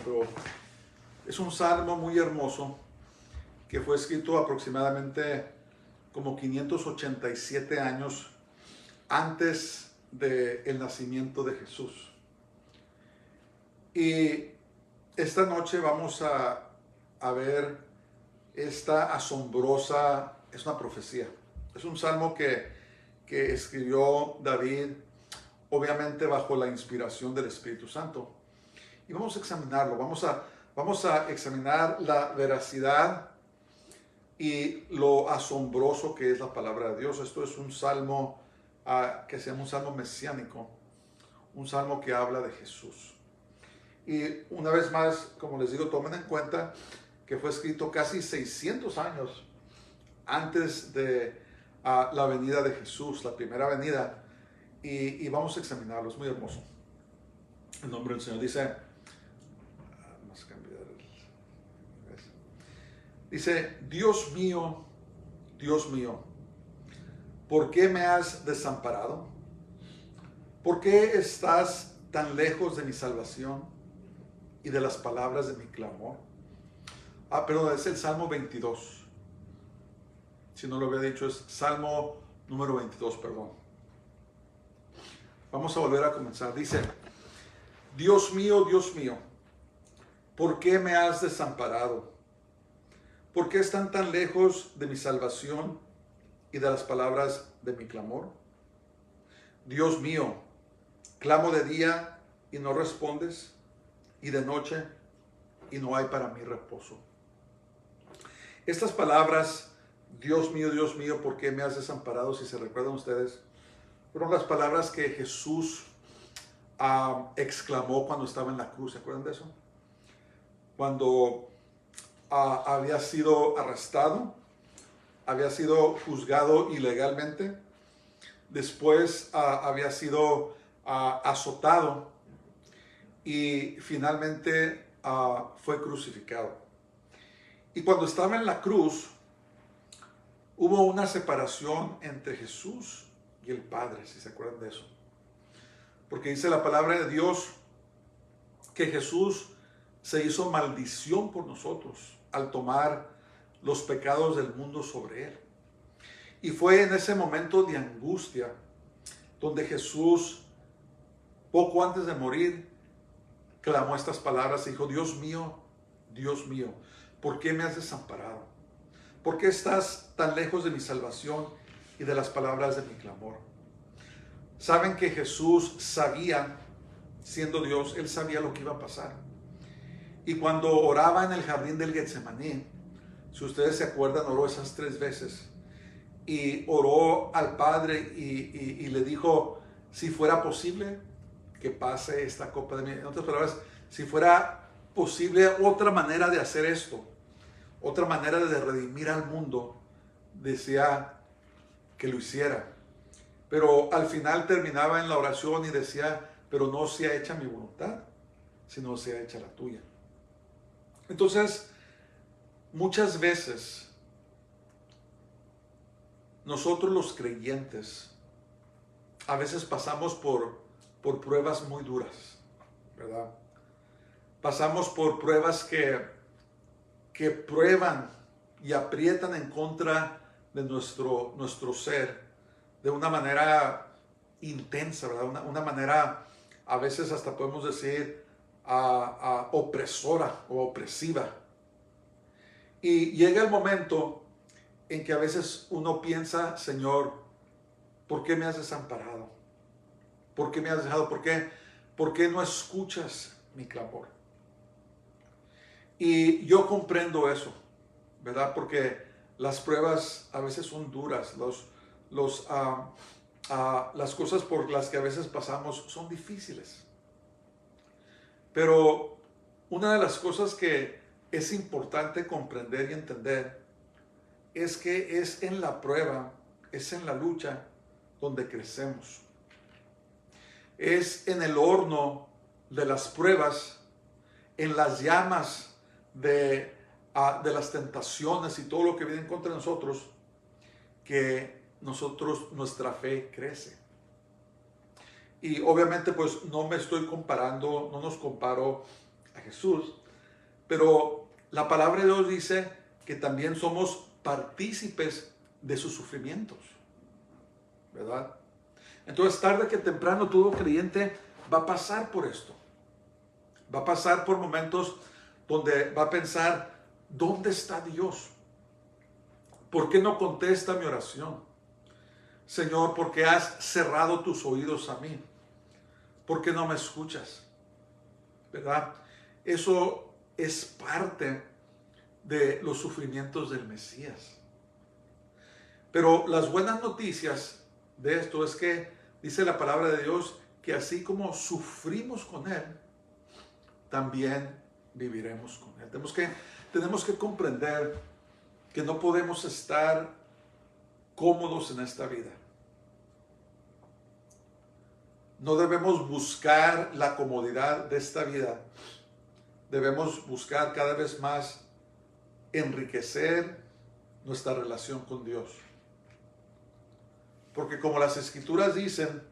pero es un salmo muy hermoso que fue escrito aproximadamente como 587 años antes del nacimiento de Jesús. Y esta noche vamos a ver esta asombrosa, es una profecía. Es un salmo que escribió David, obviamente bajo la inspiración del Espíritu Santo. Y vamos a examinarlo, vamos a examinar la veracidad y lo asombroso que es la palabra de Dios. Esto es un salmo que se llama un salmo mesiánico, un salmo que habla de Jesús. Y una vez más, como les digo, tomen en cuenta que fue escrito casi 600 años antes de la venida de Jesús, la primera venida. Y vamos a examinarlo, es muy hermoso. El nombre del Señor dice, Dios mío, ¿por qué me has desamparado? ¿Por qué estás tan lejos de mi salvación y de las palabras de mi clamor? Perdón, es el Salmo 22. Si no lo había dicho, es Salmo número 22, perdón. Vamos a volver a comenzar. Dice, Dios mío, ¿por qué me has desamparado? ¿Por qué están tan lejos de mi salvación y de las palabras de mi clamor? Dios mío, clamo de día y no respondes, y de noche y no hay para mí reposo. Estas palabras, Dios mío, ¿por qué me has desamparado? Si se recuerdan ustedes, fueron las palabras que Jesús exclamó cuando estaba en la cruz. ¿Se acuerdan de eso? Cuando había sido arrestado, había sido juzgado ilegalmente, después había sido azotado y finalmente fue crucificado. Y cuando estaba en la cruz, hubo una separación entre Jesús y el Padre, si se acuerdan de eso. Porque dice la palabra de Dios que Jesús se hizo maldición por nosotros al tomar los pecados del mundo sobre él. Y fue en ese momento de angustia donde Jesús, poco antes de morir, clamó estas palabras y dijo, Dios mío, ¿por qué me has desamparado? ¿Por qué estás tan lejos de mi salvación y de las palabras de mi clamor? Saben que Jesús sabía, siendo Dios, Él sabía lo que iba a pasar. Y cuando oraba en el jardín del Getsemaní, si ustedes se acuerdan, oró esas 3 veces. Y oró al Padre y le dijo, si fuera posible que pase esta copa de mí. En otras palabras, si fuera posible otra manera de hacer esto, otra manera de redimir al mundo, decía que lo hiciera. Pero al final terminaba en la oración y decía, pero no sea hecha mi voluntad, sino sea hecha la tuya. Entonces, muchas veces, nosotros los creyentes, a veces pasamos por pruebas muy duras, ¿verdad? Pasamos por pruebas que prueban y aprietan en contra de nuestro ser de una manera intensa, ¿verdad? Una manera, a veces hasta podemos decir, opresora o opresiva. Y llega el momento en que a veces uno piensa, Señor, ¿por qué me has desamparado? ¿Por qué me has dejado? ¿Por qué no escuchas mi clamor? Y yo comprendo eso, ¿verdad? Porque las pruebas a veces son duras, las cosas por las que a veces pasamos son difíciles. Pero una de las cosas que es importante comprender y entender es que es en la prueba, es en la lucha donde crecemos. Es en el horno de las pruebas, en las llamas de las tentaciones y todo lo que viene en contra de nosotros, que nuestra fe crece. Y obviamente pues no me estoy comparando, no nos comparo a Jesús, pero la palabra de Dios dice que también somos partícipes de sus sufrimientos, ¿verdad? Entonces, tarde que temprano, todo creyente va a pasar por esto. Va a pasar por momentos donde va a pensar, ¿dónde está Dios? ¿Por qué no contesta mi oración? Señor, ¿por qué has cerrado tus oídos a mí? ¿Por qué no me escuchas? ¿Verdad? Eso es parte de los sufrimientos del Mesías. Pero las buenas noticias de esto es que dice la palabra de Dios que así como sufrimos con Él, también viviremos con Él. Tenemos que comprender que no podemos estar cómodos en esta vida. No debemos buscar la comodidad de esta vida. Debemos buscar cada vez más enriquecer nuestra relación con Dios. Porque como las Escrituras dicen,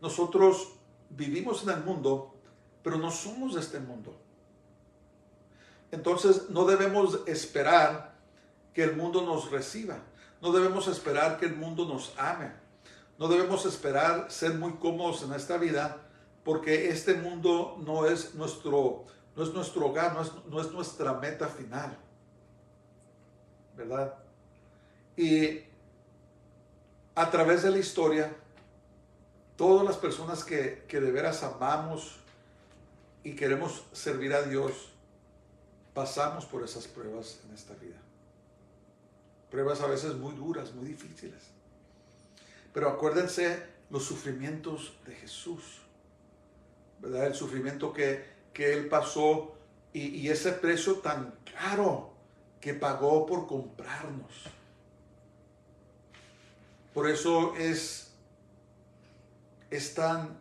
nosotros vivimos en el mundo, pero no somos de este mundo. Entonces no debemos esperar que el mundo nos reciba. No debemos esperar que el mundo nos ame. No debemos esperar ser muy cómodos en esta vida, porque este mundo no es nuestro hogar, no es nuestra meta final, ¿verdad? Y a través de la historia, todas las personas que de veras amamos y queremos servir a Dios, pasamos por esas pruebas en esta vida. Pruebas a veces muy duras, muy difíciles. Pero acuérdense los sufrimientos de Jesús, ¿verdad? El sufrimiento que Él pasó y ese precio tan caro que pagó por comprarnos. Por eso es tan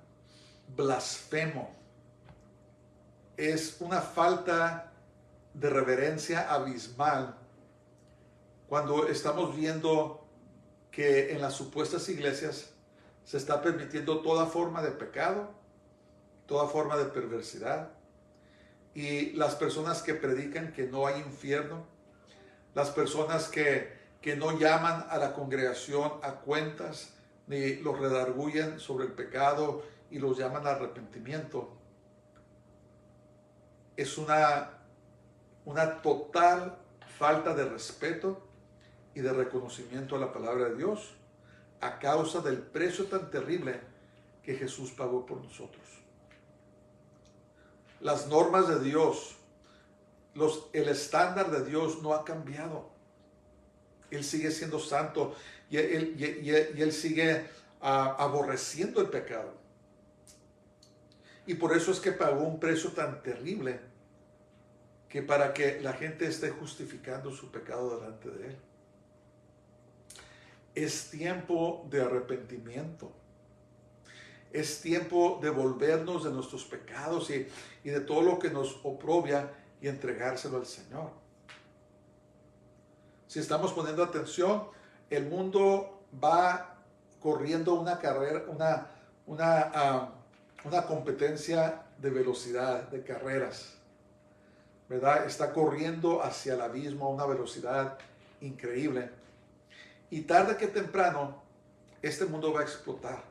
blasfemo. Es una falta de reverencia abismal cuando estamos viendo que en las supuestas iglesias se está permitiendo toda forma de pecado, toda forma de perversidad, y las personas que predican que no hay infierno, las personas que no llaman a la congregación a cuentas, ni los redargüyen sobre el pecado y los llaman al arrepentimiento, es una total falta de respeto y de reconocimiento a la palabra de Dios a causa del precio tan terrible que Jesús pagó por nosotros. Las normas de Dios, el estándar de Dios no ha cambiado. Él sigue siendo santo y Él sigue aborreciendo el pecado. Y por eso es que pagó un precio tan terrible, que para que la gente esté justificando su pecado delante de Él. Es tiempo de arrepentimiento. Es tiempo de volvernos de nuestros pecados y de todo lo que nos oprobia y entregárselo al Señor. Si estamos poniendo atención, el mundo va corriendo una carrera, una competencia de velocidad, de carreras, ¿verdad? Está corriendo hacia el abismo a una velocidad increíble. Y tarde que temprano, este mundo va a explotar.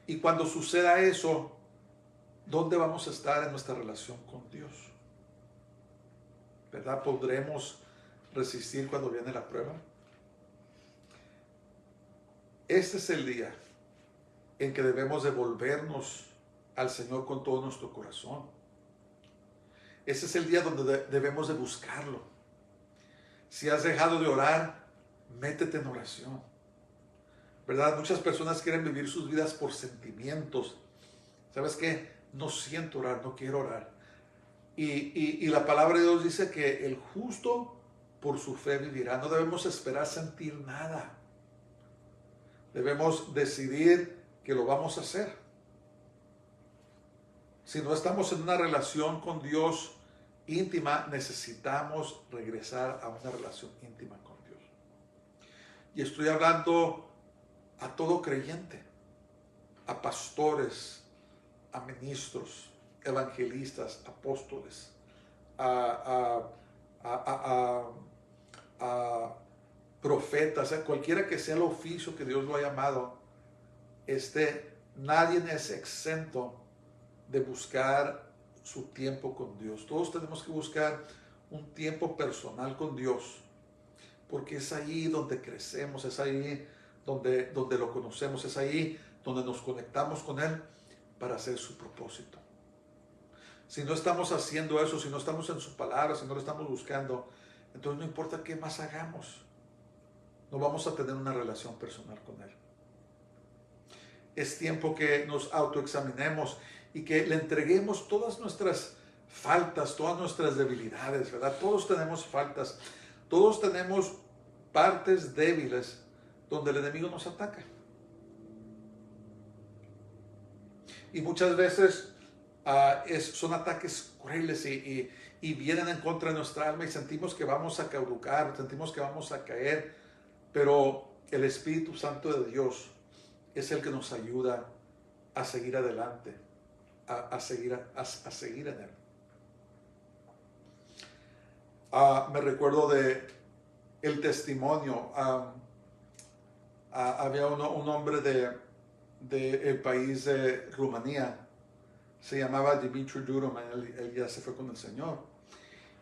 Y cuando suceda eso, ¿dónde vamos a estar en nuestra relación con Dios? ¿Verdad? ¿Podremos resistir cuando viene la prueba? Este es el día en que debemos devolvernos al Señor con todo nuestro corazón. Ese es el día donde debemos de buscarlo. Si has dejado de orar, métete en oración, ¿verdad? Muchas personas quieren vivir sus vidas por sentimientos. ¿Sabes qué? No siento orar, no quiero orar. Y la palabra de Dios dice que el justo por su fe vivirá. No debemos esperar sentir nada. Debemos decidir que lo vamos a hacer. Si no estamos en una relación con Dios íntima, necesitamos regresar a una relación íntima con Dios. Y estoy hablando a todo creyente, a pastores, a ministros, evangelistas, apóstoles, a, a, a, a profetas, a cualquiera que sea el oficio que Dios lo ha llamado, nadie es exento de buscar su tiempo con Dios. Todos tenemos que buscar un tiempo personal con Dios, porque es ahí donde crecemos, es ahí donde lo conocemos, es ahí donde nos conectamos con Él para hacer su propósito. Si no estamos haciendo eso, si no estamos en su palabra, si no lo estamos buscando, entonces no importa qué más hagamos, no vamos a tener una relación personal con Él. Es tiempo que nos autoexaminemos y que le entreguemos todas nuestras faltas, todas nuestras debilidades, ¿verdad? Todos tenemos faltas, todos tenemos partes débiles donde el enemigo nos ataca. Y muchas veces son ataques crueles y vienen en contra de nuestra alma y sentimos que vamos a caducar, sentimos que vamos a caer, pero el Espíritu Santo de Dios es el que nos ayuda a seguir adelante, a seguir en Él. Me recuerdo de el testimonio. Había un hombre del país de Rumanía, se llamaba Dumitru Duroman, él ya se fue con el Señor.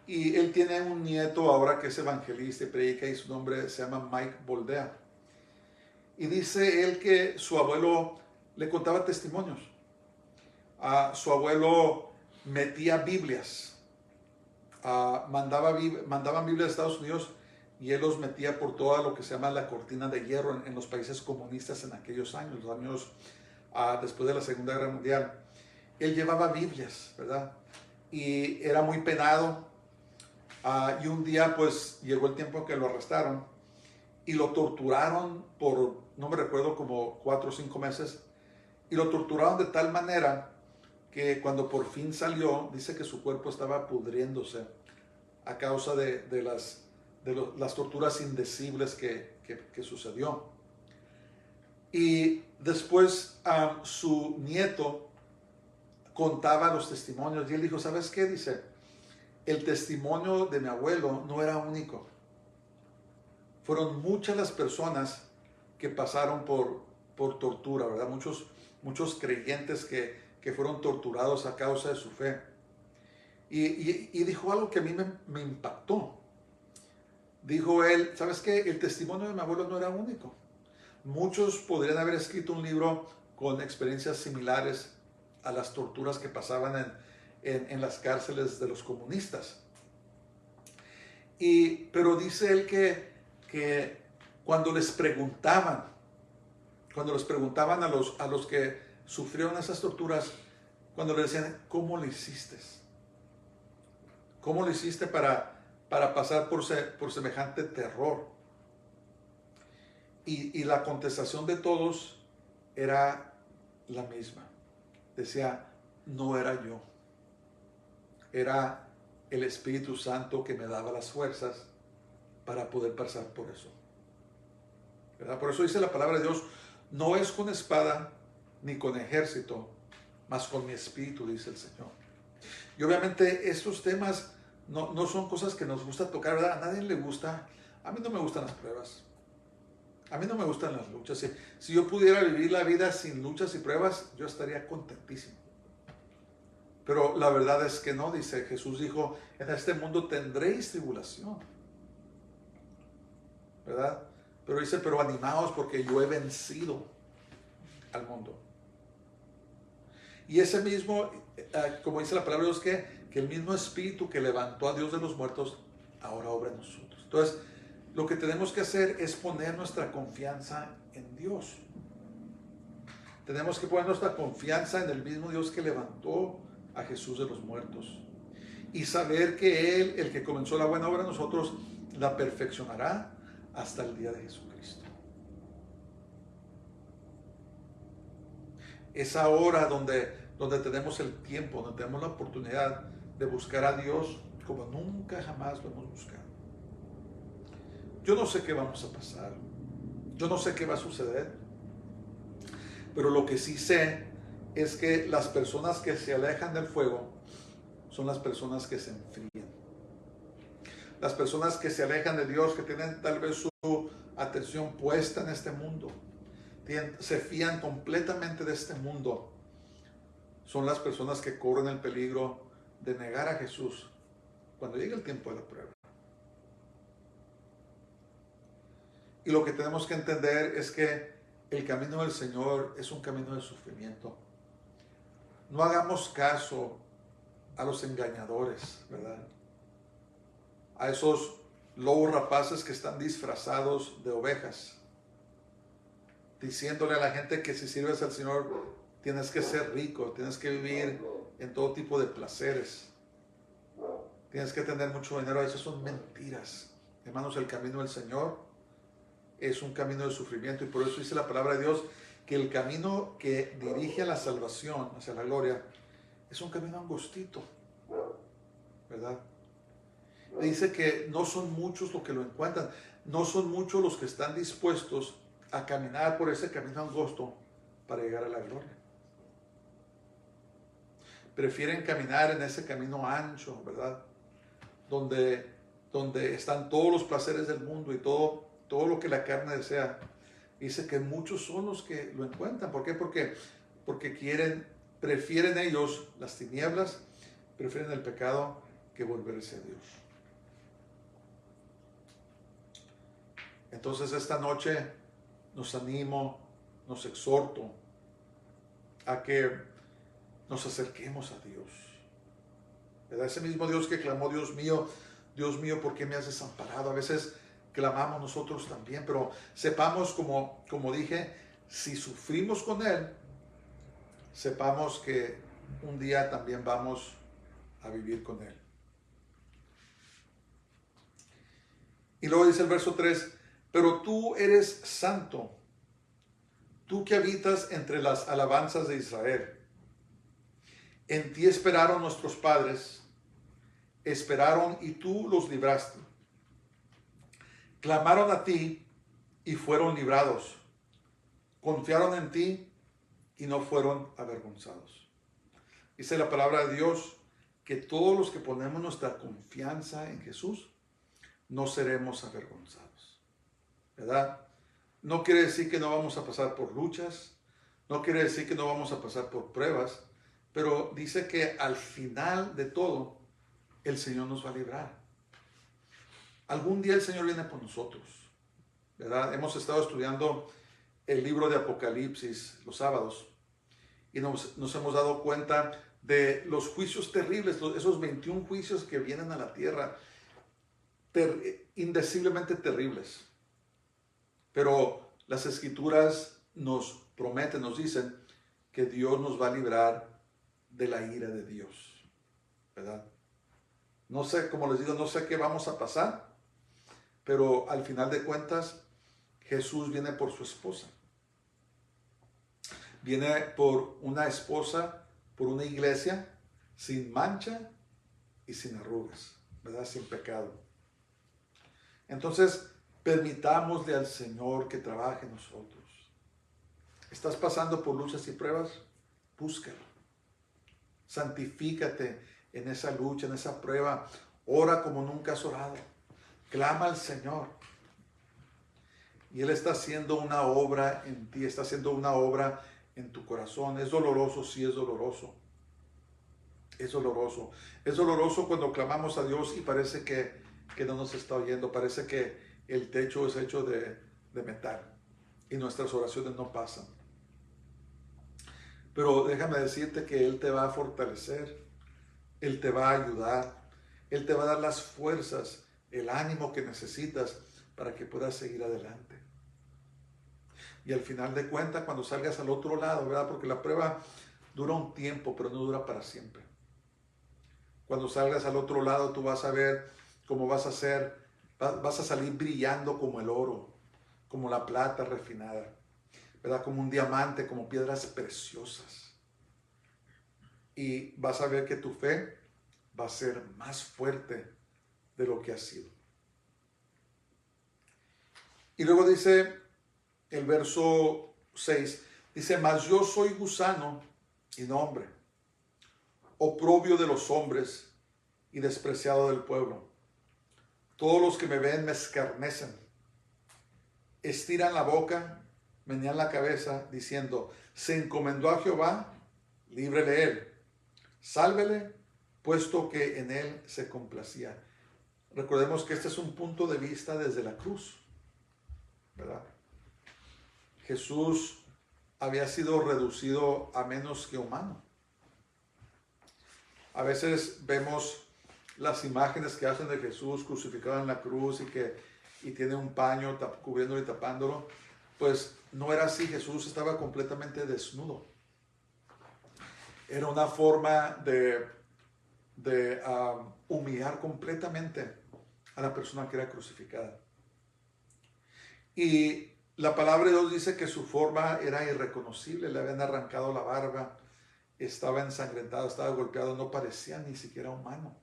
Y él tiene un nieto ahora que es evangelista y predica, y su nombre se llama Mike Boldea. Y dice él que su abuelo le contaba testimonios. Su abuelo metía Biblias, mandaban Biblias a Estados Unidos y él los metía por todo lo que se llama la cortina de hierro en los países comunistas en aquellos años, los años después de la Segunda Guerra Mundial. Él llevaba Biblias, ¿verdad? Y era muy penado. Y un día pues llegó el tiempo que lo arrestaron y lo torturaron por, no me recuerdo, como 4 o 5 meses. Y lo torturaron de tal manera que cuando por fin salió, dice que su cuerpo estaba pudriéndose a causa de las torturas indecibles que sucedió. Y después su nieto contaba los testimonios y él dijo, ¿sabes qué? Dice, el testimonio de mi abuelo no era único. Fueron muchas las personas que pasaron por tortura, ¿verdad? Muchos creyentes que fueron torturados a causa de su fe. Y dijo algo que a mí me impactó. Dijo él, ¿sabes qué? El testimonio de mi abuelo no era único. Muchos podrían haber escrito un libro con experiencias similares a las torturas que pasaban en las cárceles de los comunistas. Pero dice él que cuando les preguntaban a los que sufrieron esas torturas, cuando le decían, ¿cómo lo hiciste? ¿Cómo lo hiciste para pasar por semejante terror? Y la contestación de todos era la misma. Decía, no era yo. Era el Espíritu Santo que me daba las fuerzas para poder pasar por eso. ¿Verdad? Por eso dice la palabra de Dios, no es con espada ni con ejército, mas con mi espíritu, dice el Señor. Y obviamente estos temas no son cosas que nos gusta tocar, ¿verdad? A nadie le gusta. A mí no me gustan las pruebas. A mí no me gustan las luchas. Si yo pudiera vivir la vida sin luchas y pruebas, yo estaría contentísimo. Pero la verdad es que no, dice Jesús, dijo, en este mundo tendréis tribulación. ¿Verdad? Pero dice, pero animaos porque yo he vencido al mundo. Y ese mismo, como dice la palabra de Dios, que el mismo Espíritu que levantó a Dios de los muertos, ahora obra en nosotros. Entonces, lo que tenemos que hacer es poner nuestra confianza en Dios. Tenemos que poner nuestra confianza en el mismo Dios que levantó a Jesús de los muertos. Y saber que Él, el que comenzó la buena obra en nosotros, la perfeccionará hasta el día de Jesucristo. Es ahora donde tenemos el tiempo, donde tenemos la oportunidad de buscar a Dios como nunca jamás lo hemos buscado. Yo no sé qué vamos a pasar, yo no sé qué va a suceder, pero lo que sí sé es que las personas que se alejan del fuego son las personas que se enfrían. Las personas que se alejan de Dios, que tienen tal vez su atención puesta en este mundo, se fían completamente de este mundo, son las personas que corren el peligro de negar a Jesús cuando llegue el tiempo de la prueba. Y lo que tenemos que entender es que el camino del Señor es un camino de sufrimiento. No hagamos caso a los engañadores, ¿verdad? A esos lobos rapaces que están disfrazados de ovejas, diciéndole a la gente que si sirves al Señor tienes que ser rico, tienes que vivir en todo tipo de placeres, tienes que tener mucho dinero. Esas son mentiras. Hermanos, el camino del Señor es un camino de sufrimiento, y por eso dice la palabra de Dios que el camino que dirige a la salvación, hacia la gloria, es un camino angostito, ¿verdad? Dice que no son muchos los que lo encuentran, no son muchos los que están dispuestos a caminar por ese camino angosto para llegar a la gloria. Prefieren caminar en ese camino ancho, ¿verdad? Donde están todos los placeres del mundo y todo lo que la carne desea. Dice que muchos son los que lo encuentran. ¿Por qué? Porque prefieren ellos las tinieblas, prefieren el pecado que volverse a Dios. Entonces esta noche nos animo, nos exhorto a que nos acerquemos a Dios, ¿verdad? Ese mismo Dios que clamó, Dios mío, ¿por qué me has desamparado? A veces clamamos nosotros también, pero sepamos, como dije, si sufrimos con Él, sepamos que un día también vamos a vivir con Él. Y luego dice el verso 3, pero tú eres santo, tú que habitas entre las alabanzas de Israel. En ti esperaron nuestros padres, esperaron y tú los libraste. Clamaron a ti y fueron librados. Confiaron en ti y no fueron avergonzados. Dice la palabra de Dios que todos los que ponemos nuestra confianza en Jesús no seremos avergonzados, ¿verdad? No quiere decir que no vamos a pasar por luchas, no quiere decir que no vamos a pasar por pruebas, pero dice que al final de todo, el Señor nos va a librar. Algún día el Señor viene por nosotros, ¿verdad? Hemos estado estudiando el libro de Apocalipsis los sábados y nos hemos dado cuenta de los juicios terribles, esos 21 juicios que vienen a la tierra, indeciblemente terribles. Pero las Escrituras nos prometen, nos dicen que Dios nos va a librar de la ira de Dios, ¿verdad? No sé, como les digo, no sé qué vamos a pasar, pero al final de cuentas, Jesús viene por su esposa. Viene por una esposa, por una iglesia sin mancha y sin arrugas, ¿verdad? Sin pecado. Entonces, permitámosle al Señor que trabaje en nosotros. ¿Estás pasando por luchas y pruebas? Búscalo. Santifícate en esa lucha, en esa prueba. Ora como nunca has orado. Clama al Señor. Y Él está haciendo una obra en ti, está haciendo una obra en tu corazón. Es doloroso, sí es doloroso. Es doloroso. Es doloroso cuando clamamos a Dios y parece que no nos está oyendo. Parece que el techo es hecho de metal y nuestras oraciones no pasan. Pero déjame decirte que Él te va a fortalecer, Él te va a ayudar, Él te va a dar las fuerzas, el ánimo que necesitas para que puedas seguir adelante. Y al final de cuentas, cuando salgas al otro lado, ¿verdad? Porque la prueba dura un tiempo, pero no dura para siempre. Cuando salgas al otro lado, tú vas a ver cómo vas a salir brillando como el oro, como la plata refinada, ¿verdad? Como un diamante, como piedras preciosas. Y vas a ver que tu fe va a ser más fuerte de lo que ha sido. Y luego dice el verso 6, dice, mas yo soy gusano y nombre, oprobio de los hombres y despreciado del pueblo. Todos los que me ven me escarnecen, estiran la boca, menean la cabeza, diciendo, se encomendó a Jehová, líbrele él, sálvele, puesto que en él se complacía. Recordemos que este es un punto de vista desde la cruz, ¿verdad? Jesús había sido reducido a menos que humano. A veces vemos las imágenes que hacen de Jesús crucificado en la cruz y tiene un paño cubriéndolo y tapándolo. Pues no era así, Jesús estaba completamente desnudo. Era una forma de humillar completamente a la persona que era crucificada. Y la palabra de Dios dice que su forma era irreconocible, le habían arrancado la barba, estaba ensangrentado, estaba golpeado, no parecía ni siquiera humano.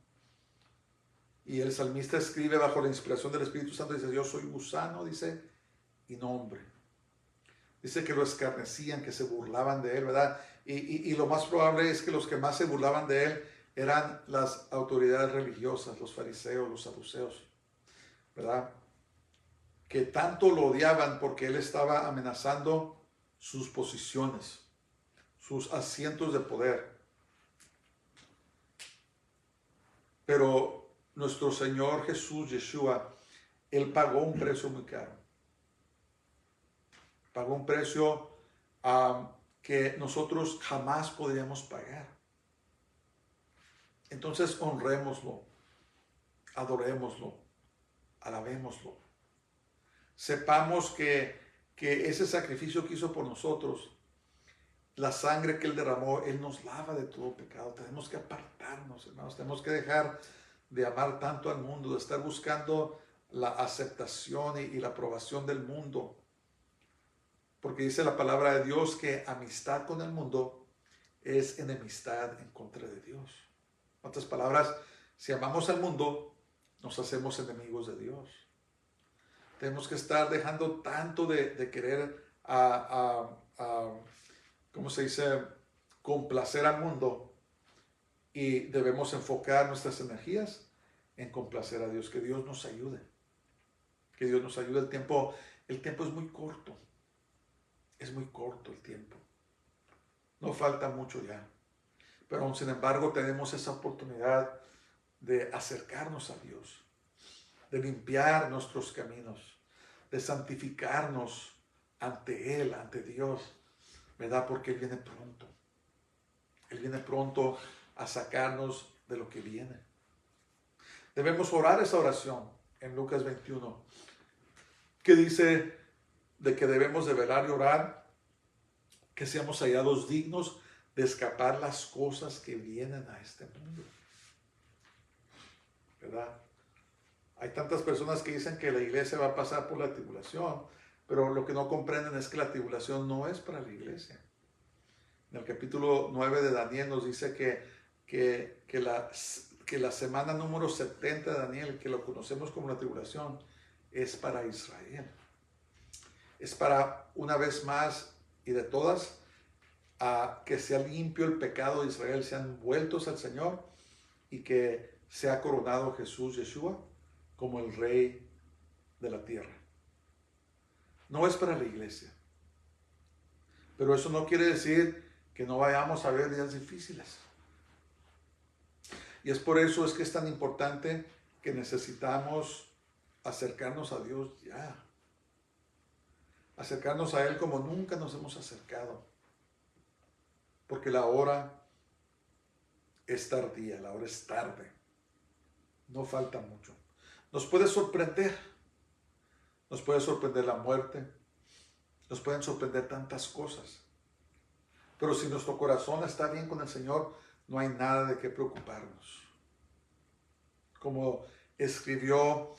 Y el salmista escribe bajo la inspiración del Espíritu Santo, dice, yo soy gusano, dice, y no hombre. Dice que lo escarnecían, que se burlaban de él, ¿verdad? Y lo más probable es que los que más se burlaban de él eran las autoridades religiosas, los fariseos, los saduceos, ¿verdad? Que tanto lo odiaban porque él estaba amenazando sus posiciones, sus asientos de poder. Pero nuestro Señor Jesús, Yeshua, él pagó un precio muy caro. Pagó un precio que nosotros jamás podríamos pagar. Entonces honrémoslo, adorémoslo, alabémoslo. Sepamos que ese sacrificio que hizo por nosotros, la sangre que él derramó, él nos lava de todo pecado. Tenemos que apartarnos, hermanos. Tenemos que dejar de amar tanto al mundo, de estar buscando la aceptación y la aprobación del mundo. Porque dice la palabra de Dios que amistad con el mundo es enemistad en contra de Dios. En otras palabras, si amamos al mundo, nos hacemos enemigos de Dios. Tenemos que estar dejando tanto de querer ¿cómo se dice? Complacer al mundo, y debemos enfocar nuestras energías en complacer a Dios. Que Dios nos ayude. Que Dios nos ayude. El tiempo es muy corto. Es muy corto el tiempo. No falta mucho ya. Pero aún sin embargo tenemos esa oportunidad de acercarnos a Dios, de limpiar nuestros caminos, de santificarnos ante Él, ante Dios, ¿verdad? Porque Él viene pronto. Él viene pronto a sacarnos de lo que viene. Debemos orar esa oración en Lucas 21, que dice de que debemos de velar y orar, que seamos hallados dignos de escapar las cosas que vienen a este mundo, ¿verdad? Hay tantas personas que dicen que la iglesia va a pasar por la tribulación, pero lo que no comprenden es que la tribulación no es para la iglesia. En el capítulo 9 de Daniel nos dice que la semana número 70 de Daniel, que lo conocemos como la tribulación, es para Israel. Es para, una vez más y de todas, que sea limpio el pecado de Israel, sean vueltos al Señor y que sea coronado Jesús, Yeshua, como el Rey de la tierra. No es para la iglesia. Pero eso no quiere decir que no vayamos a ver días difíciles. Y es por eso es que es tan importante que necesitamos acercarnos a Dios ya. Acercarnos a Él como nunca nos hemos acercado. Porque la hora es tardía, la hora es tarde. No falta mucho. Nos puede sorprender. Nos puede sorprender la muerte. Nos pueden sorprender tantas cosas. Pero si nuestro corazón está bien con el Señor, no hay nada de qué preocuparnos. Como escribió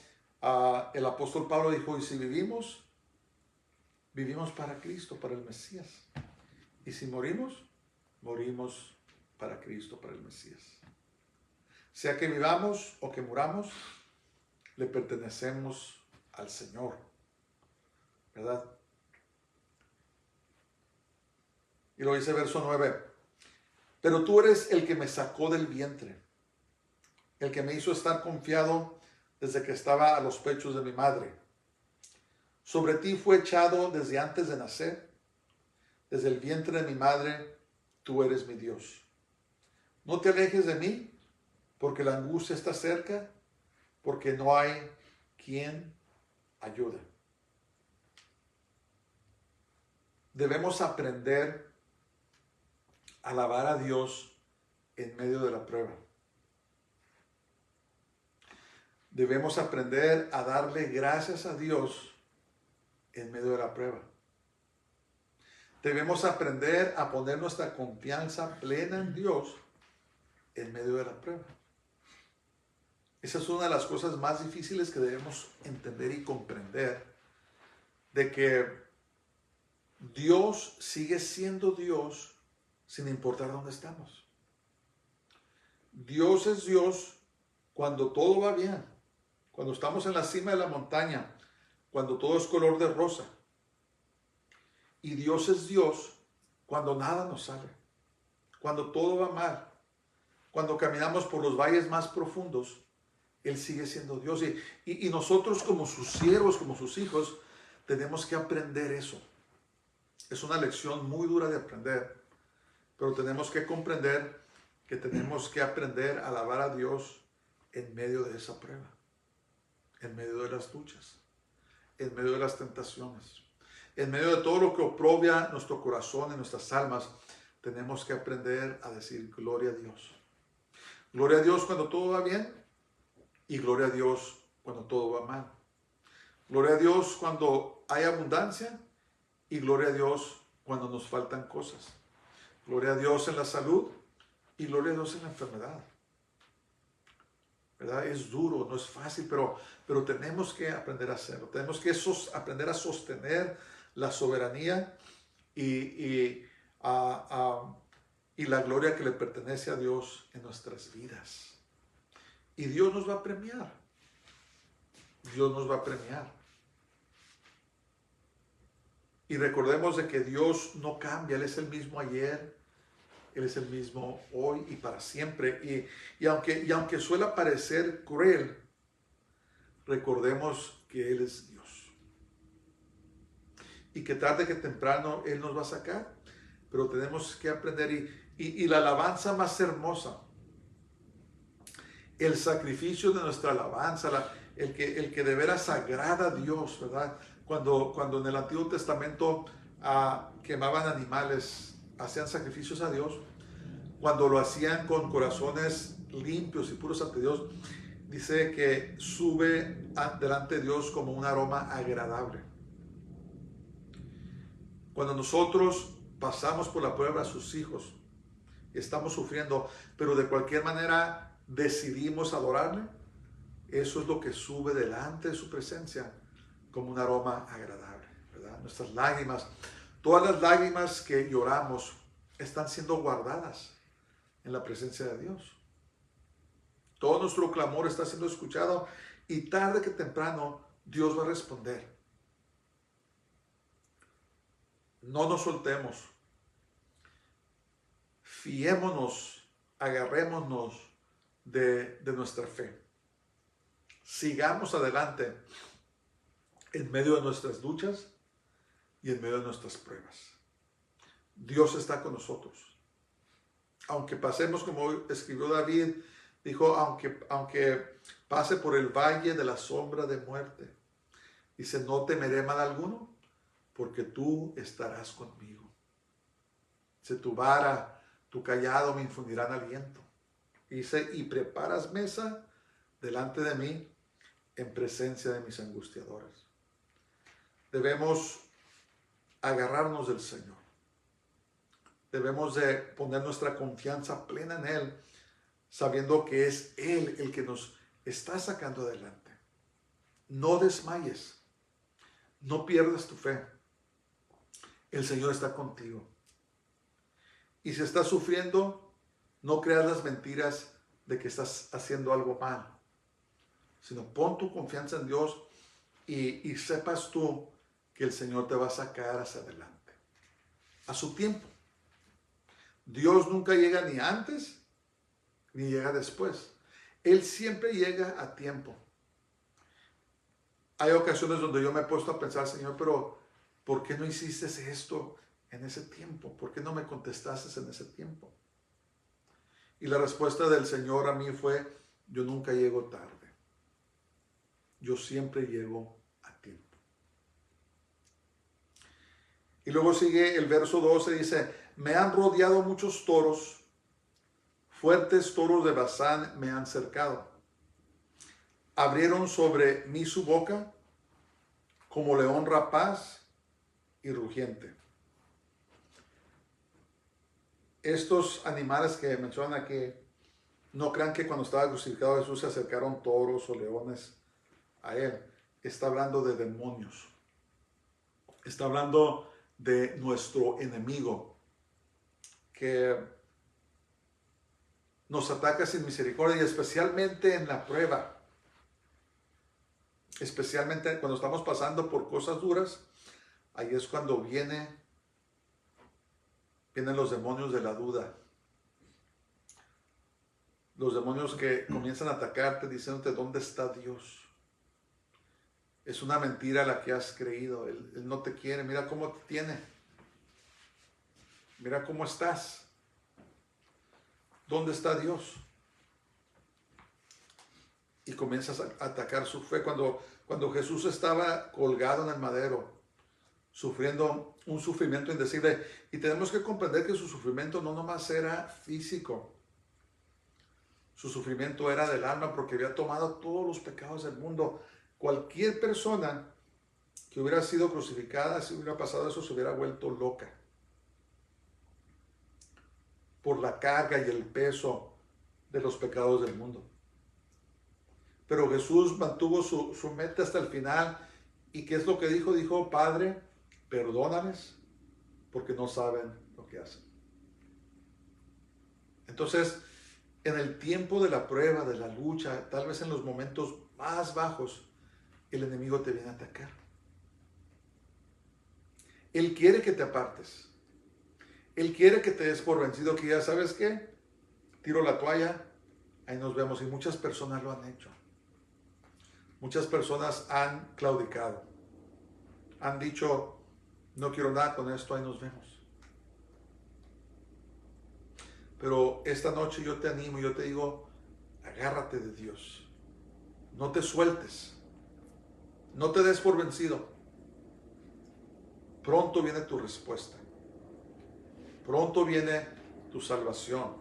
el apóstol Pablo, dijo, y si vivimos, vivimos para Cristo, para el Mesías. Y si morimos, morimos para Cristo, para el Mesías. Sea que vivamos o que muramos, le pertenecemos al Señor, ¿verdad? Y lo dice verso 9. Pero tú eres el que me sacó del vientre, el que me hizo estar confiado desde que estaba a los pechos de mi madre. Sobre ti fue echado desde antes de nacer, desde el vientre de mi madre, tú eres mi Dios. No te alejes de mí, porque la angustia está cerca, porque no hay quien ayude. Debemos aprender a alabar a Dios en medio de la prueba. Debemos aprender a darle gracias a Dios en medio de la prueba. Debemos aprender a poner nuestra confianza plena en Dios en medio de la prueba. Esa es una de las cosas más difíciles que debemos entender y comprender, de que Dios sigue siendo Dios sin importar dónde estamos. Dios es Dios cuando todo va bien, cuando estamos en la cima de la montaña, cuando todo es color de rosa. Y Dios es Dios cuando nada nos sale, cuando todo va mal, cuando caminamos por los valles más profundos. Él sigue siendo Dios. Y nosotros como sus siervos, como sus hijos, tenemos que aprender eso. Es una lección muy dura de aprender, pero tenemos que comprender que tenemos que aprender a alabar a Dios en medio de esa prueba, en medio de las luchas, en medio de las tentaciones, en medio de todo lo que oprobia nuestro corazón y nuestras almas. Tenemos que aprender a decir gloria a Dios. Gloria a Dios cuando todo va bien y gloria a Dios cuando todo va mal. Gloria a Dios cuando hay abundancia y gloria a Dios cuando nos faltan cosas. Gloria a Dios en la salud y gloria a Dios en la enfermedad. ¿Verdad? Es duro, no es fácil, pero tenemos que aprender a hacerlo. Tenemos que aprender a sostener la soberanía y la gloria que le pertenece a Dios en nuestras vidas. Y Dios nos va a premiar. Dios nos va a premiar. Y recordemos de que Dios no cambia. Él es el mismo ayer, Él es el mismo hoy y para siempre. Y aunque suele parecer cruel, recordemos que Él es Dios. Y que tarde que temprano Él nos va a sacar. Pero tenemos que aprender. Y la alabanza más hermosa, el sacrificio de nuestra alabanza, el que de veras agrada a Dios, ¿verdad? Cuando en el Antiguo Testamento quemaban animales, hacían sacrificios a Dios, cuando lo hacían con corazones limpios y puros ante Dios, dice que sube delante de Dios como un aroma agradable. Cuando nosotros pasamos por la prueba a sus hijos, estamos sufriendo, pero de cualquier manera decidimos adorarle, eso es lo que sube delante de su presencia como un aroma agradable, ¿verdad? Nuestras lágrimas, todas las lágrimas que lloramos están siendo guardadas en la presencia de Dios. Todo nuestro clamor está siendo escuchado y tarde que temprano Dios va a responder. No nos soltemos. Fiémonos, agarrémonos de nuestra fe. Sigamos adelante en medio de nuestras luchas y en medio de nuestras pruebas. Dios está con nosotros. Aunque pasemos, como escribió David, dijo, aunque pase por el valle de la sombra de muerte, dice, no temeré mal alguno, porque tú estarás conmigo. Dice, tu vara, tu callado me infundirán aliento. Dice, y preparas mesa delante de mí en presencia de mis angustiadores. Debemos agarrarnos del Señor. Debemos de poner nuestra confianza plena en Él, sabiendo que es Él el que nos está sacando adelante. No desmayes. No pierdas tu fe. El Señor está contigo. Y si estás sufriendo, no creas las mentiras de que estás haciendo algo mal, sino pon tu confianza en Dios y sepas tú que el Señor te va a sacar hacia adelante. A su tiempo. Dios nunca llega ni antes ni llega después. Él siempre llega a tiempo. Hay ocasiones donde yo me he puesto a pensar, Señor, pero ¿por qué no hiciste esto en ese tiempo? ¿Por qué no me contestaste en ese tiempo? Y la respuesta del Señor a mí fue, yo nunca llego tarde. Yo siempre llego a tiempo. Y luego sigue el verso 12, dice, me han rodeado muchos toros, fuertes toros de Basán me han cercado. Abrieron sobre mí su boca como león rapaz y rugiente. Estos animales que mencionan aquí, no crean que cuando estaba crucificado Jesús se acercaron toros o leones a él. Está hablando de demonios. Está hablando de nuestro enemigo que nos ataca sin misericordia y especialmente en la prueba. Especialmente cuando estamos pasando por cosas duras, ahí es cuando vienen los demonios de la duda. Los demonios que comienzan a atacarte diciéndote, ¿dónde está Dios? Es una mentira la que has creído. Él no te quiere. Mira cómo te tiene. Mira cómo estás. ¿Dónde está Dios? Y comienzas a atacar su fe. Cuando Jesús estaba colgado en el madero, sufriendo un sufrimiento indecible. Y tenemos que comprender que su sufrimiento no nomás era físico. Su sufrimiento era del alma porque había tomado todos los pecados del mundo. Cualquier persona que hubiera sido crucificada, si hubiera pasado eso, se hubiera vuelto loca. Por la carga y el peso de los pecados del mundo. Pero Jesús mantuvo su meta hasta el final. ¿Y qué es lo que dijo? Dijo, Padre, perdónales porque no saben lo que hacen. Entonces, en el tiempo de la prueba, de la lucha, tal vez en los momentos más bajos, el enemigo te viene a atacar. Él quiere que te apartes. Él quiere que te des por vencido, que ya sabes qué, tiro la toalla, ahí nos vemos. Y muchas personas lo han hecho. Muchas personas han claudicado. Han dicho, no quiero nada con esto, ahí nos vemos. Pero esta noche yo te animo, yo te digo, agárrate de Dios. No te sueltes. No te des por vencido. Pronto viene tu respuesta. Pronto viene tu salvación.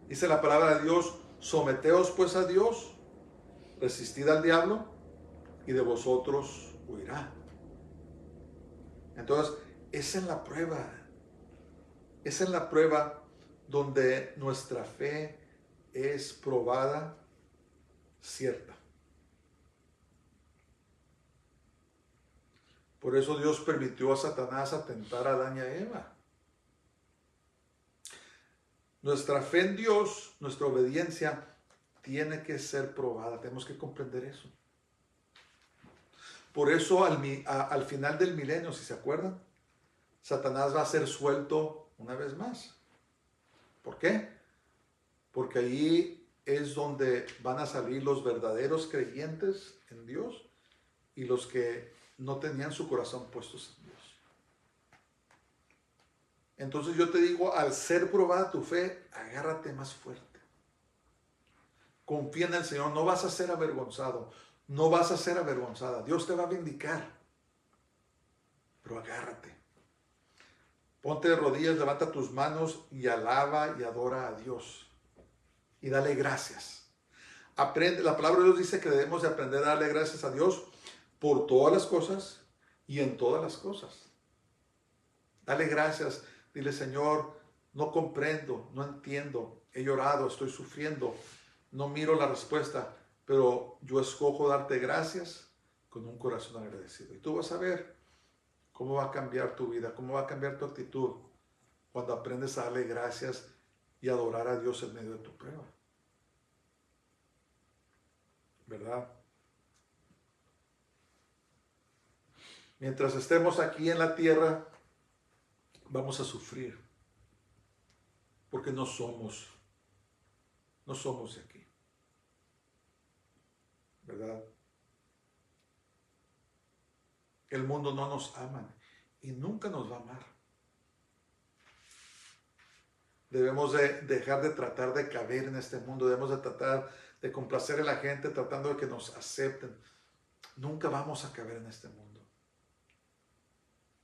Dice la palabra de Dios, someteos pues a Dios, resistid al diablo y de vosotros huirá. Entonces, es en la prueba. Es en la prueba donde nuestra fe es probada, cierta. Por eso Dios permitió a Satanás atentar a Adán y a Eva. Nuestra fe en Dios, nuestra obediencia, tiene que ser probada. Tenemos que comprender eso. Por eso al final del milenio, si se acuerdan, Satanás va a ser suelto una vez más. ¿Por qué? Porque ahí es donde van a salir los verdaderos creyentes en Dios y los que no tenían su corazón puestos en Dios. Entonces yo te digo, al ser probada tu fe, agárrate más fuerte. Confía en el Señor, no vas a ser avergonzado, no vas a ser avergonzada. Dios te va a vindicar, pero agárrate. Ponte de rodillas, levanta tus manos y alaba y adora a Dios. Y dale gracias. Aprende, la palabra de Dios dice que debemos de aprender a darle gracias a Dios por todas las cosas y en todas las cosas. Dale gracias. Dile, Señor, no comprendo, no entiendo. He llorado, estoy sufriendo. No miro la respuesta, pero yo escojo darte gracias con un corazón agradecido. Y tú vas a ver cómo va a cambiar tu vida, cómo va a cambiar tu actitud cuando aprendes a darle gracias y adorar a Dios en medio de tu prueba. ¿Verdad? Mientras estemos aquí en la tierra, vamos a sufrir. porque no somos de aquí, ¿verdad? El mundo no nos ama y nunca nos va a amar. Debemos de dejar de tratar de caber en este mundo, debemos de tratar de complacer a la gente, tratando de que nos acepten. Nunca vamos a caber en este mundo.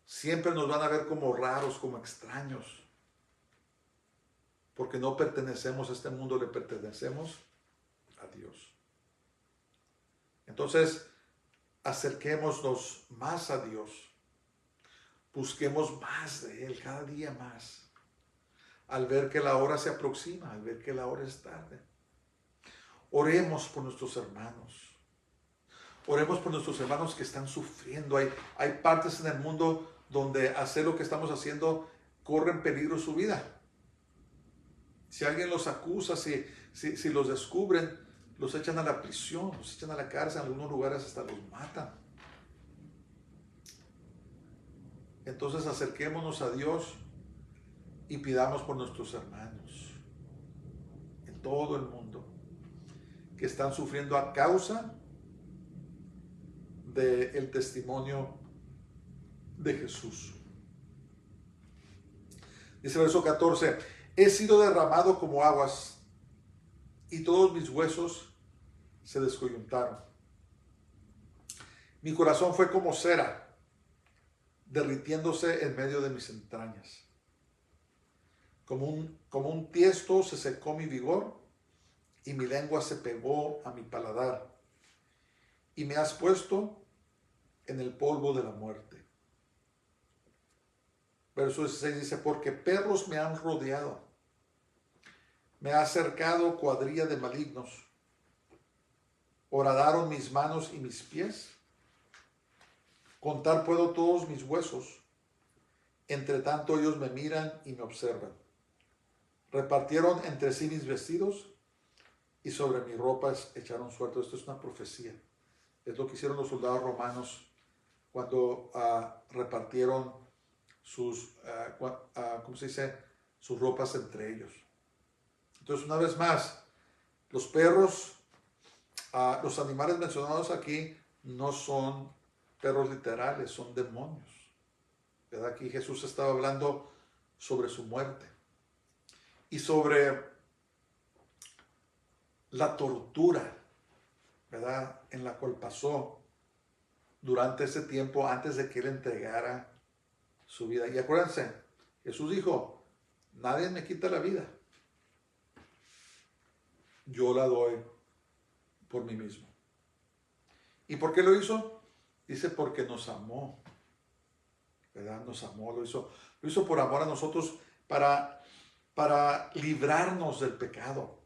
Siempre nos van a ver como raros, como extraños, porque no pertenecemos a este mundo, le pertenecemos a Dios. Entonces, acerquémonos más a Dios, busquemos más de Él, cada día más, al ver que la hora se aproxima, al ver que la hora es tarde. Oremos por nuestros hermanos. Oremos por nuestros hermanos que están sufriendo. Hay partes en el mundo donde hacer lo que estamos haciendo corre en peligro su vida. Si alguien los acusa, si los descubren, los echan a la prisión, los echan a la cárcel, en algunos lugares hasta los matan. Entonces acerquémonos a Dios y pidamos por nuestros hermanos en todo el mundo que están sufriendo a causa del testimonio de Jesús. Dice verso 14, he sido derramado como aguas y todos mis huesos se descoyuntaron. Mi corazón fue como cera, derritiéndose en medio de mis entrañas. Como un tiesto se secó mi vigor y mi lengua se pegó a mi paladar. Y me has puesto en el polvo de la muerte. Verso 16 dice, porque perros me han rodeado. Me ha cercado cuadrilla de malignos. Horadaron mis manos y mis pies. Contar puedo todos mis huesos. Entre tanto ellos me miran y me observan. Repartieron entre sí mis vestidos y sobre mis ropas echaron suerte. Esto es una profecía. Es lo que hicieron los soldados romanos cuando repartieron sus, ¿cómo se dice? Sus ropas entre ellos. Entonces, una vez más, los perros, los animales mencionados aquí no son perros literales, son demonios. ¿Verdad? Aquí Jesús estaba hablando sobre su muerte y sobre la tortura, ¿verdad?, en la cual pasó durante ese tiempo antes de que él entregara su vida. Y acuérdense, Jesús dijo, nadie me quita la vida, yo la doy por mí mismo. ¿Y por qué lo hizo? Dice, porque nos amó, ¿verdad? Nos amó, lo hizo por amor a nosotros, para librarnos del pecado,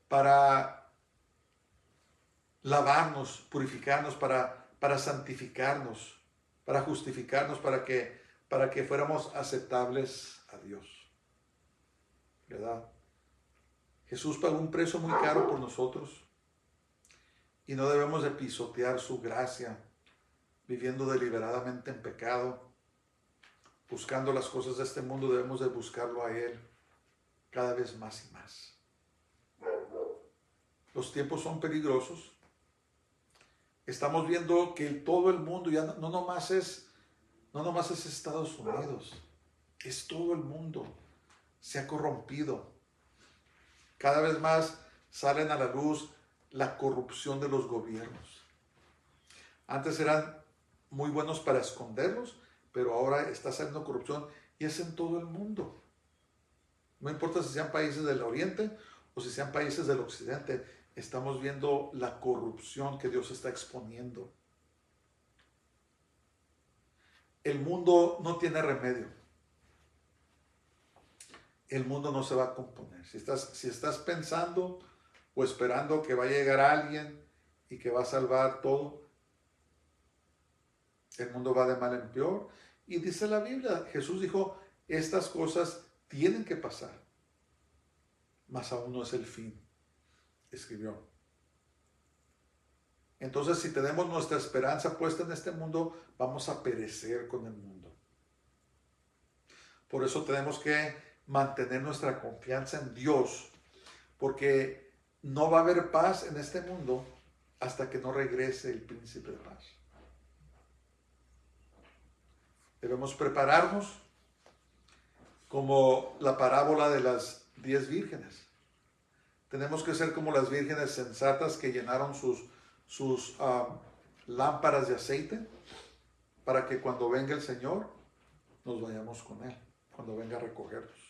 para lavarnos, purificarnos, para santificarnos, para justificarnos, para que fuéramos aceptables a Dios, ¿verdad? Jesús pagó un precio muy caro por nosotros y no debemos de pisotear su gracia, viviendo deliberadamente en pecado, buscando las cosas de este mundo. Debemos de buscarlo a Él cada vez más y más. Los tiempos son peligrosos. Estamos viendo que todo el mundo ya no nomás es Estados Unidos, es todo el mundo. Se ha corrompido. Cada vez más salen a la luz la corrupción de los gobiernos. Antes eran muy buenos para esconderlos, pero ahora está saliendo corrupción y es en todo el mundo. No importa si sean países del Oriente o si sean países del Occidente, estamos viendo la corrupción que Dios está exponiendo. El mundo no tiene remedio. El mundo no se va a componer. Si estás pensando o esperando que va a llegar alguien y que va a salvar todo, el mundo va de mal en peor. Y dice la Biblia, Jesús dijo, estas cosas tienen que pasar, mas aún no es el fin, escribió. Entonces, si tenemos nuestra esperanza puesta en este mundo, vamos a perecer con el mundo. Por eso tenemos que mantener nuestra confianza en Dios, porque no va a haber paz en este mundo hasta que no regrese el príncipe de paz. Debemos prepararnos como la parábola de las 10 vírgenes. Tenemos que ser como las vírgenes sensatas que llenaron sus lámparas de aceite para que cuando venga el Señor nos vayamos con Él, cuando venga a recogernos.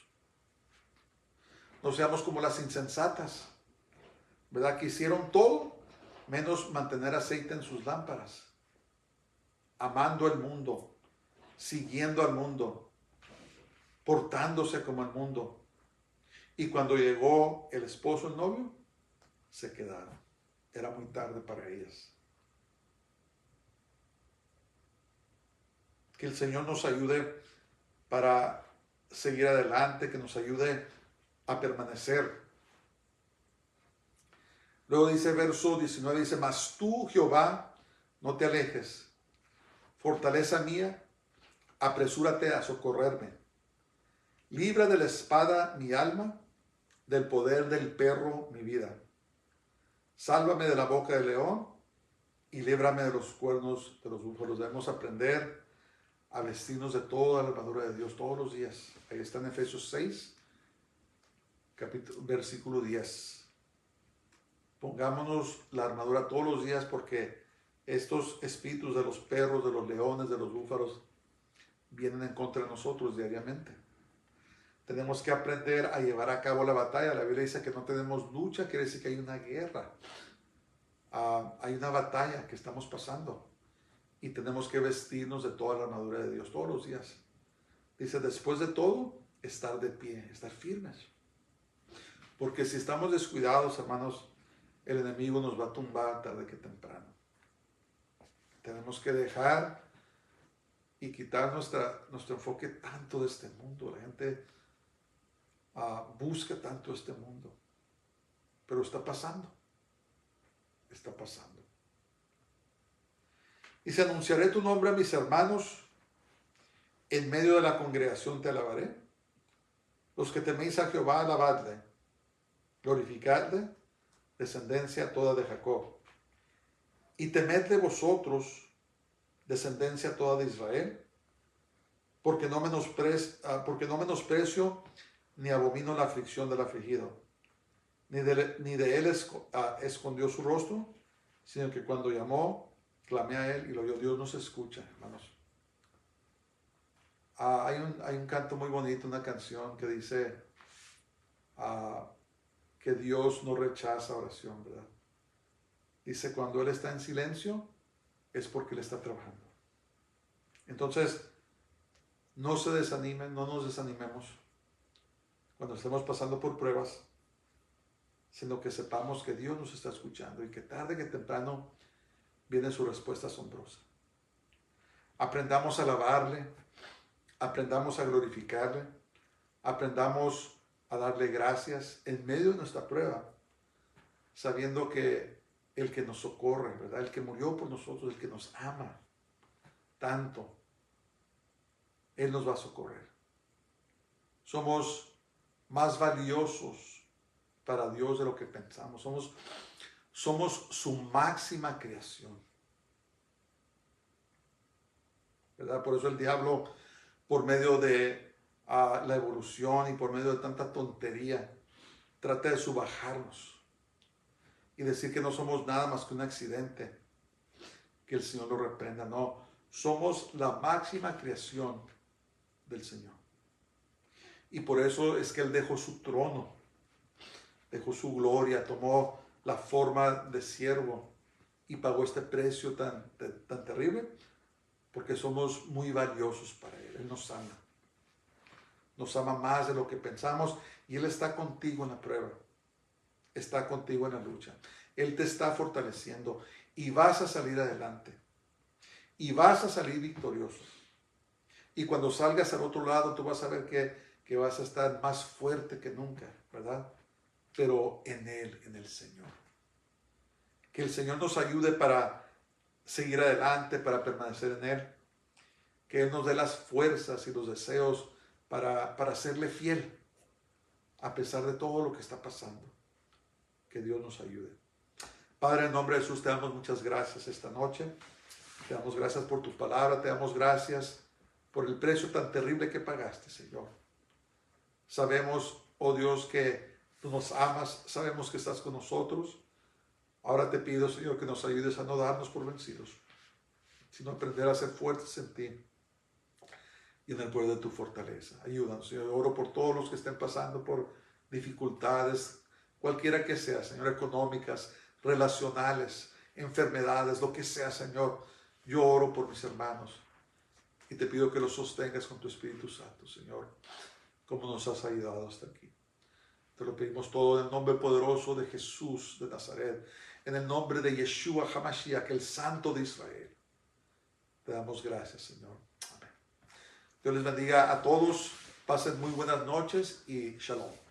No seamos como las insensatas, ¿verdad? Que hicieron todo menos mantener aceite en sus lámparas, amando el mundo, siguiendo al mundo, portándose como el mundo. Y cuando llegó el esposo, el novio, se quedaron. Era muy tarde para ellas. Que el Señor nos ayude para seguir adelante, que nos ayude a permanecer. Luego dice verso 19, dice, mas tú, Jehová, no te alejes. Fortaleza mía, apresúrate a socorrerme. Libra de la espada mi alma, del poder del perro mi vida. Sálvame de la boca del león y líbrame de los cuernos de los búfalos. Debemos aprender a vestirnos de toda la armadura de Dios todos los días. Ahí está en Efesios 6, versículo 10. Pongámonos la armadura todos los días porque estos espíritus de los perros, de los leones, de los búfalos vienen en contra de nosotros diariamente. Tenemos que aprender a llevar a cabo la batalla. La Biblia dice que no tenemos lucha, quiere decir que hay una guerra. Hay una batalla que estamos pasando. Y tenemos que vestirnos de toda la armadura de Dios todos los días. Dice, después de todo, estar de pie, estar firmes. Porque si estamos descuidados, hermanos, el enemigo nos va a tumbar tarde que temprano. Tenemos que dejar y quitar nuestro enfoque tanto de este mundo. La gente busca tanto este mundo. Pero está pasando. Está pasando. Dice, anunciaré tu nombre a mis hermanos. En medio de la congregación te alabaré. Los que teméis a Jehová, alabadle. Glorificadle, descendencia toda de Jacob. Y temedle vosotros, descendencia toda de Israel, porque no menosprecio ni abomino la aflicción del afligido, ni de él escondió su rostro, sino que cuando llamó, clamé a él y lo oyó. Dios nos escucha, hermanos. Hay un canto muy bonito, una canción que dice que Dios no rechaza oración, ¿verdad? Dice, cuando Él está en silencio, es porque Él está trabajando. Entonces, no se desanimen, no nos desanimemos cuando estemos pasando por pruebas, sino que sepamos que Dios nos está escuchando y que tarde que temprano viene su respuesta asombrosa. Aprendamos a alabarle, aprendamos a glorificarle, aprendamos a darle gracias en medio de nuestra prueba, sabiendo que el que nos socorre, ¿verdad? El que murió por nosotros, el que nos ama tanto, Él nos va a socorrer. Somos más valiosos para Dios de lo que pensamos. Somos su máxima creación, ¿verdad? Por eso el diablo, por medio de la evolución y por medio de tanta tontería, trata de subajarnos y decir que no somos nada más que un accidente, que el Señor lo reprenda. No, somos la máxima creación del Señor. Y por eso es que Él dejó su trono, dejó su gloria, tomó la forma de siervo y pagó este precio tan terrible, porque somos muy valiosos para Él. Él nos ama. Nos ama más de lo que pensamos y Él está contigo en la prueba. Está contigo en la lucha. Él te está fortaleciendo y vas a salir adelante. Y vas a salir victorioso. Y cuando salgas al otro lado, tú vas a ver que vas a estar más fuerte que nunca, ¿verdad? Pero en Él, en el Señor. Que el Señor nos ayude para seguir adelante, para permanecer en Él. Que Él nos dé las fuerzas y los deseos para serle fiel. a pesar de todo lo que está pasando. Que Dios nos ayude. Padre, en nombre de Jesús, te damos muchas gracias esta noche. Te damos gracias por tu palabra, te damos gracias por el precio tan terrible que pagaste, Señor. Sabemos, oh Dios, que tú nos amas, sabemos que estás con nosotros. Ahora te pido, Señor, que nos ayudes a no darnos por vencidos, sino aprender a ser fuertes en ti y en el poder de tu fortaleza. Ayúdanos, Señor. Oro por todos los que estén pasando por dificultades, cualquiera que sea, Señor, económicas, relacionales, enfermedades, lo que sea, Señor. Yo oro por mis hermanos y te pido que los sostengas con tu Espíritu Santo, Señor, como nos has ayudado hasta aquí. Te lo pedimos todo en el nombre poderoso de Jesús de Nazaret, en el nombre de Yeshua HaMashiach, el Santo de Israel. Te damos gracias, Señor. Amén. Dios les bendiga a todos. Pasen muy buenas noches y shalom.